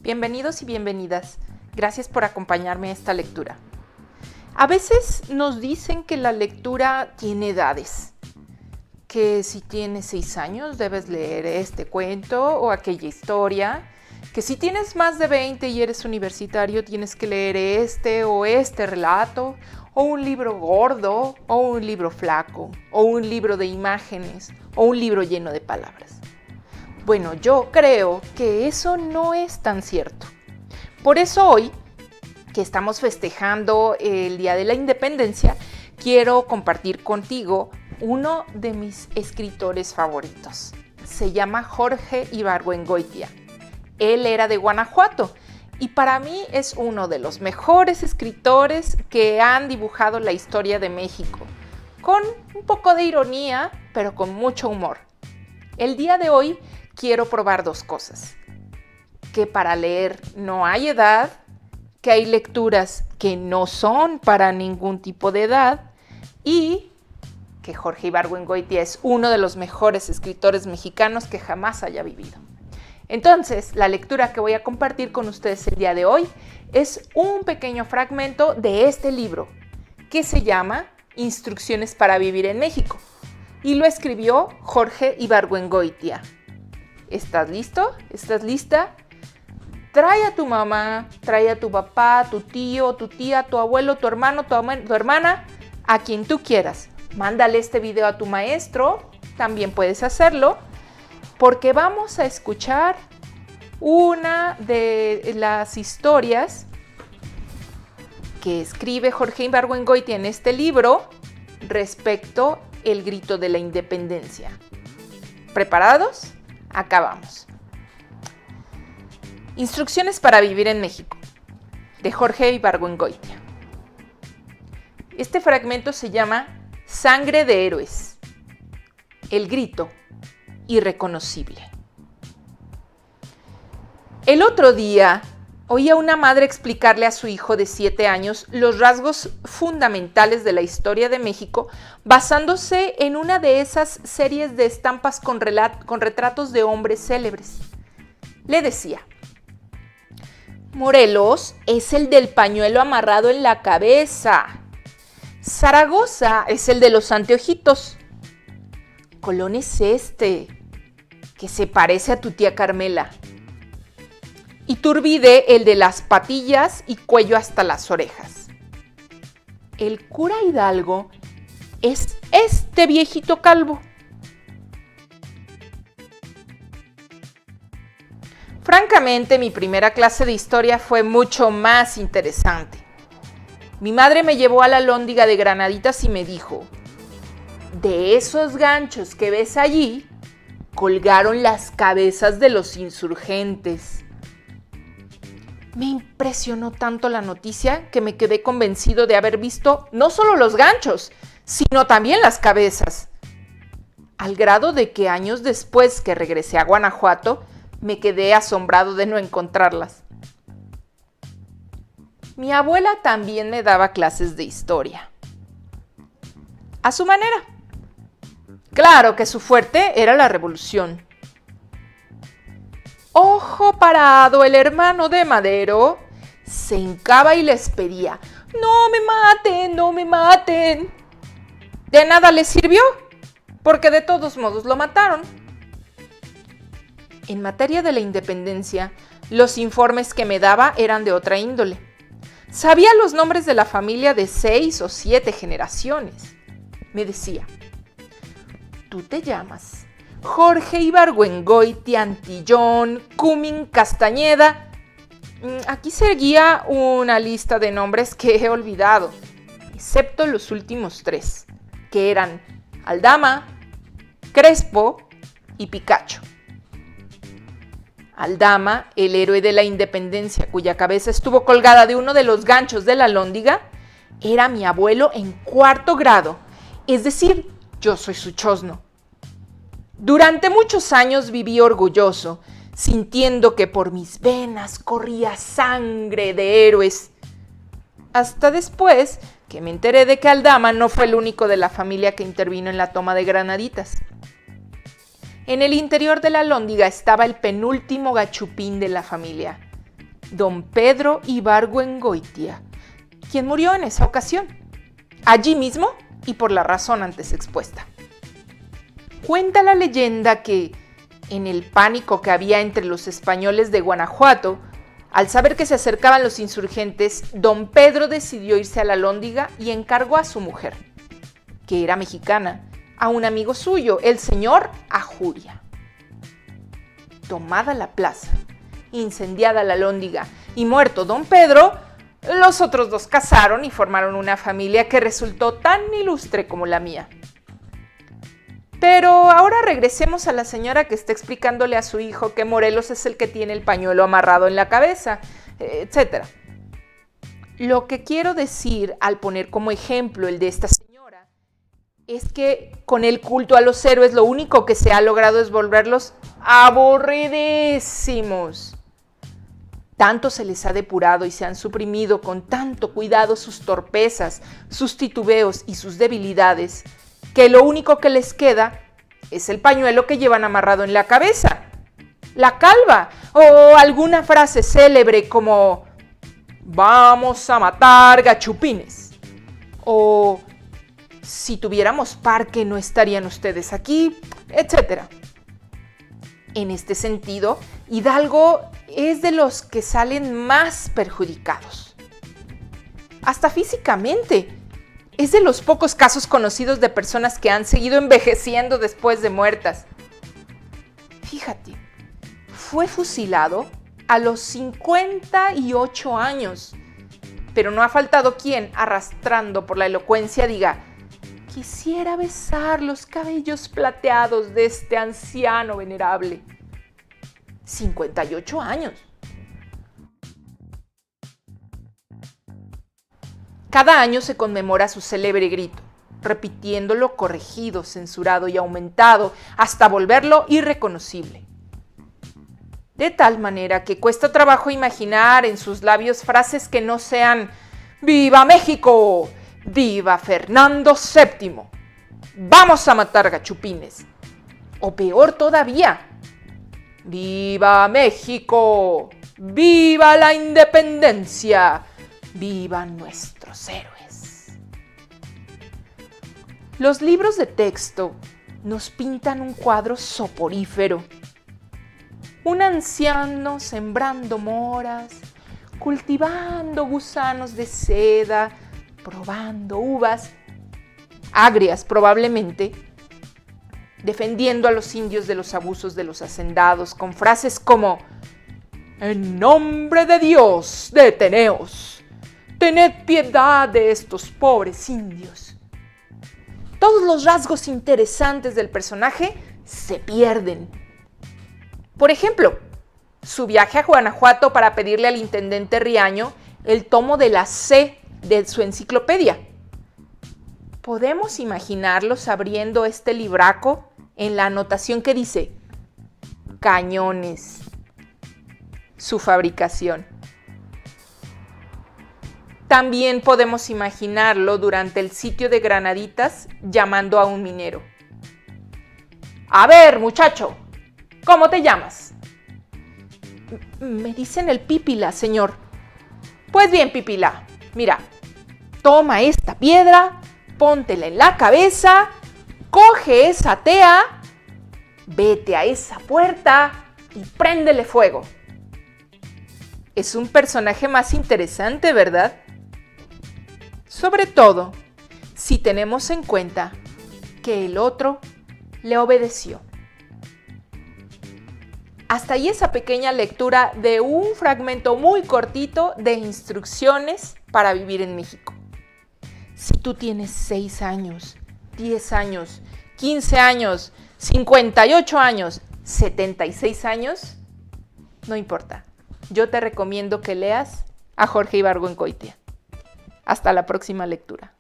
Bienvenidos y bienvenidas. Gracias por acompañarme a esta lectura. A veces nos dicen que la lectura tiene edades, que si tienes 6 años debes leer este cuento o aquella historia, que si tienes más de 20 y eres universitario tienes que leer este o este relato, o un libro gordo, o un libro flaco, o un libro de imágenes, o un libro lleno de palabras. Bueno, yo creo que eso no es tan cierto. Por eso hoy, que estamos festejando el Día de la Independencia, quiero compartir contigo uno de mis escritores favoritos. Se llama Jorge Ibargüengoitia. Él era de Guanajuato y para mí es uno de los mejores escritores que han dibujado la historia de México, con un poco de ironía, pero con mucho humor. El día de hoy quiero probar 2 cosas: que para leer no hay edad, que hay lecturas que no son para ningún tipo de edad y que Jorge Ibargüengoitia es uno de los mejores escritores mexicanos que jamás haya vivido. Entonces, la lectura que voy a compartir con ustedes el día de hoy es un pequeño fragmento de este libro que se llama Instrucciones para vivir en México y lo escribió Jorge Ibargüengoitia. ¿Estás listo? ¿Estás lista? Trae a tu mamá, trae a tu papá, tu tío, tu tía, tu abuelo, tu hermano, tu hermana, a quien tú quieras. Mándale este video a tu maestro, también puedes hacerlo, porque vamos a escuchar una de las historias que escribe Jorge Ibargüengoitia en este libro respecto al grito de la independencia. ¿Preparados? Acá vamos. Instrucciones para vivir en México, de Jorge Ibargüengoitia. Este fragmento se llama Sangre de héroes. El grito irreconocible. El otro día oí a una madre explicarle a su hijo de 7 años los rasgos fundamentales de la historia de México basándose en una de esas series de estampas con retratos de hombres célebres. Le decía: Morelos es el del pañuelo amarrado en la cabeza. Zaragoza es el de los anteojitos. Colón es este, que se parece a tu tía Carmela. Iturbide el de las patillas y cuello hasta las orejas. El cura Hidalgo es este viejito calvo. Francamente, mi primera clase de historia fue mucho más interesante. Mi madre me llevó a la Alhóndiga de Granaditas y me dijo: de esos ganchos que ves allí, colgaron las cabezas de los insurgentes. Me impresionó tanto la noticia que me quedé convencido de haber visto no solo los ganchos, sino también las cabezas. Al grado de que años después que regresé a Guanajuato, me quedé asombrado de no encontrarlas. Mi abuela también me daba clases de historia. A su manera. Claro que su fuerte era la revolución. Ojo parado, el hermano de Madero se hincaba y les pedía: ¡no me maten, no me maten! De nada les sirvió, porque de todos modos lo mataron. En materia de la independencia, los informes que me daba eran de otra índole. Sabía los nombres de la familia de 6 o 7 generaciones. Me decía: tú te llamas Jorge Ibargüengoitia Antillón Cumin Castañeda. Aquí seguía una lista de nombres que he olvidado, excepto los últimos 3, que eran Aldama, Crespo y Picacho. Aldama, el héroe de la independencia, cuya cabeza estuvo colgada de uno de los ganchos de la Alhóndiga, era mi abuelo en 4º grado, es decir, yo soy su chosno. Durante muchos años viví orgulloso, sintiendo que por mis venas corría sangre de héroes. Hasta después que me enteré de que Aldama no fue el único de la familia que intervino en la toma de Granaditas. En el interior de la Alhóndiga estaba el penúltimo gachupín de la familia, don Pedro Ibargüengoitia, quien murió en esa ocasión, allí mismo y por la razón antes expuesta. Cuenta la leyenda que, en el pánico que había entre los españoles de Guanajuato, al saber que se acercaban los insurgentes, don Pedro decidió irse a la Alhóndiga y encargó a su mujer, que era mexicana, a un amigo suyo, el señor Ajuria. Tomada la plaza, incendiada la Alhóndiga y muerto don Pedro, los otros dos casaron y formaron una familia que resultó tan ilustre como la mía. Pero ahora regresemos a la señora que está explicándole a su hijo que Morelos es el que tiene el pañuelo amarrado en la cabeza, etc. Lo que quiero decir al poner como ejemplo el de esta señora es que con el culto a los héroes lo único que se ha logrado es volverlos aburridísimos. Tanto se les ha depurado y se han suprimido con tanto cuidado sus torpezas, sus titubeos y sus debilidades, que lo único que les queda es el pañuelo que llevan amarrado en la cabeza, la calva, o alguna frase célebre como "vamos a matar gachupines", o "si tuviéramos parque no estarían ustedes aquí", etc. En este sentido, Hidalgo es de los que salen más perjudicados. Hasta físicamente. Es de los pocos casos conocidos de personas que han seguido envejeciendo después de muertas. Fíjate, fue fusilado a los 58 años, pero no ha faltado quien, arrastrando por la elocuencia, diga: quisiera besar los cabellos plateados de este anciano venerable. 58 años. Cada año se conmemora su célebre grito, repitiéndolo corregido, censurado y aumentado hasta volverlo irreconocible. De tal manera que cuesta trabajo imaginar en sus labios frases que no sean "¡Viva México! ¡Viva Fernando VII! ¡Vamos a matar gachupines!" O peor todavía, "¡Viva México! ¡Viva la independencia! ¡Vivan nuestros héroes!". Los libros de texto nos pintan un cuadro soporífero. Un anciano sembrando moras, cultivando gusanos de seda, probando uvas, agrias probablemente, defendiendo a los indios de los abusos de los hacendados con frases como "en nombre de Dios, deteneos. Tened piedad de estos pobres indios". Todos los rasgos interesantes del personaje se pierden. Por ejemplo, su viaje a Guanajuato para pedirle al intendente Riaño el tomo de la C de su enciclopedia. Podemos imaginarlos abriendo este libraco en la anotación que dice "cañones, su fabricación". También podemos imaginarlo durante el sitio de Granaditas llamando a un minero. "A ver, muchacho, ¿cómo te llamas?". "Me dicen el Pípila, señor". "Pues bien, Pípila, mira, toma esta piedra, póntela en la cabeza, coge esa tea, vete a esa puerta y préndele fuego". Es un personaje más interesante, ¿verdad? Sobre todo, si tenemos en cuenta que el otro le obedeció. Hasta ahí esa pequeña lectura de un fragmento muy cortito de instrucciones para vivir en México. Si tú tienes 6 años, 10 años, 15 años, 58 años, 76 años, no importa. Yo te recomiendo que leas a Jorge Ibargüengoitia. Hasta la próxima lectura.